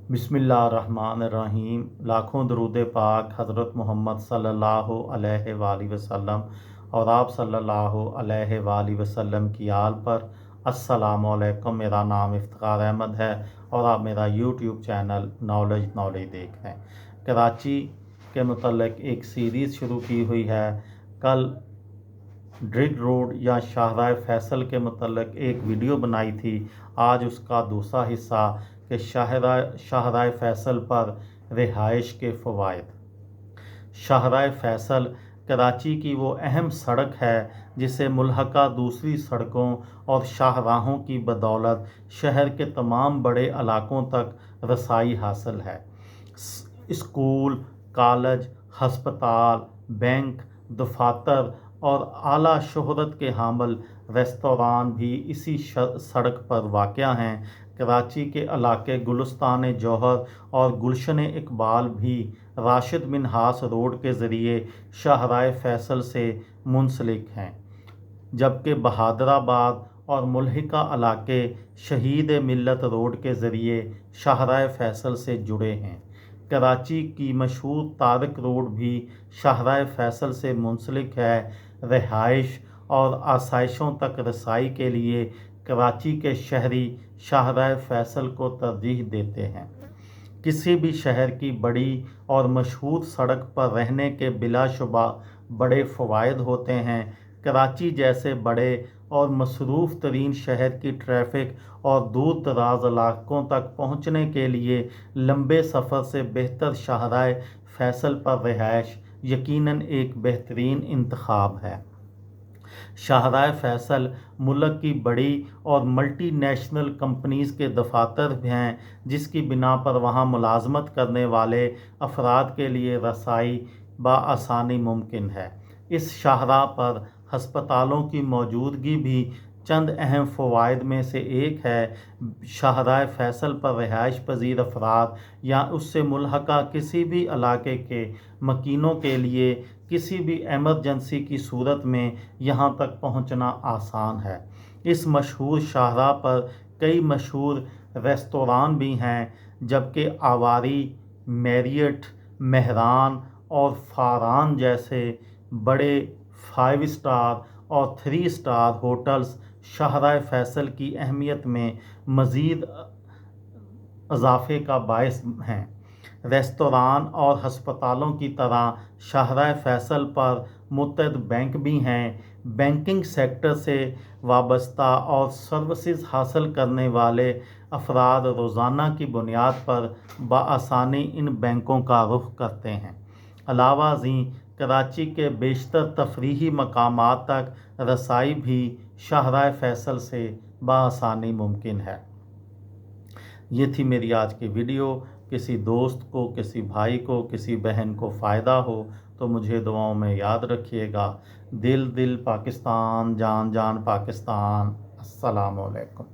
बिस्मिल्लाहिर्रहमानिर्रहीम। लाखों दरूद पाक हज़रत मोहम्मद सल्लल्लाहु अलैहि वसल्लम और आप सल्लल्लाहु अलैहि वसल्लम की आल पर। अस्सलामु अलैकुम। मेरा नाम इफ्तिखार अहमद है और आप मेरा यूट्यूब चैनल नॉलेज देख रहे हैं। कराची के मुतल्लिक़ एक सीरीज़ शुरू की हुई है। कल ड्रिग रोड या शाहराह फैसल के मुतल्लिक़ एक वीडियो बनाई थी। आज उसका दूसरा हिस्सा कि शाहराह फैसल पर रिहाइश के फ़वाइद। शाहराह फैसल कराची की वो अहम सड़क है जिसे मुल्हका दूसरी सड़कों और शाहराहों की बदौलत शहर के तमाम बड़े इलाकों तक रसाई हासिल है। स्कूल, कॉलेज, हस्पताल, बैंक, दफातर और आला शोहरत के हामिल रेस्तरां भी इसी सड़क पर वाक़या हैं। कराची के इलाके गुलिस्तान जौहर और गुलशन इकबाल भी राशिद मिन्हास रोड के ज़रिए शाहराह फैसल से मुंसलिक हैं, जबकि बहादराबाद और मुल्हिका इलाके शहीद मिल्लत रोड के ज़रिए शाहराह फैसल से जुड़े हैं। कराची की मशहूर तारक रोड भी शाहराह फैसल से मुंसलिक है। रिहाइश और आसाइशों तक रसाई के लिए कराची के शहरी शाहराह फैसल को तरजीह देते हैं। किसी भी शहर की बड़ी और मशहूर सड़क पर रहने के बिलाशुबा बड़े फ़वाइद होते हैं। कराची जैसे बड़े और मसरूफ़ तरीन शहर की ट्रैफिक और दूर दराज इलाकों तक पहुँचने के लिए लंबे सफ़र से बेहतर शाहराह फैसल पर रिहाइश यकीनन एक बेहतरीन इंतखाब है। शाहराह फैसल मुल्क की बड़ी और मल्टी नेशनल कंपनीज़ के दफातर हैं, जिसकी बिना पर वहाँ मुलाजमत करने वाले अफराद के लिए रसाई बआसानी मुमकिन है। इस शाहराह पर हस्पतालों की मौजूदगी भी चंद अहम फ़वाइद में से एक है। शाहराह फैसल पर रिहाइश पजीर अफराद या उससे मुल्हका किसी भी इलाके के मकीनों के लिए किसी भी एमरजेंसी की सूरत में यहाँ तक पहुँचना आसान है। इस मशहूर शाहराह पर कई मशहूर रेस्तरां भी हैं, जबकि आवारी, मैरियट, मेहरान और फारान जैसे बड़े 5 स्टार और 3 स्टार होटल्स शाहराह फैसल की अहमियत में मज़ीद इजाफ़े का बायस हैं। रेस्तरां और हस्पतालों की तरह शाहराह फैसल पर मुतअद्दिद बैंक भी हैं। बैंकिंग सेक्टर से वाबस्ता और सर्विसेज हासिल करने वाले अफराद रोज़ाना की बुनियाद पर बआसानी इन बैंकों का रुख करते हैं। अलावा ज़ीं कराची के बेशतर तफरीही मकामात तक रसाई भी शाहराह फैसल से बआसानी मुमकिन है। ये थी मेरी आज की वीडियो। किसी दोस्त को, किसी भाई को, किसी बहन को फ़ायदा हो तो मुझे दुआओं में याद रखिएगा। दिल दिल पाकिस्तान, जान जान पाकिस्तान। अस्सलामु अलैकुम।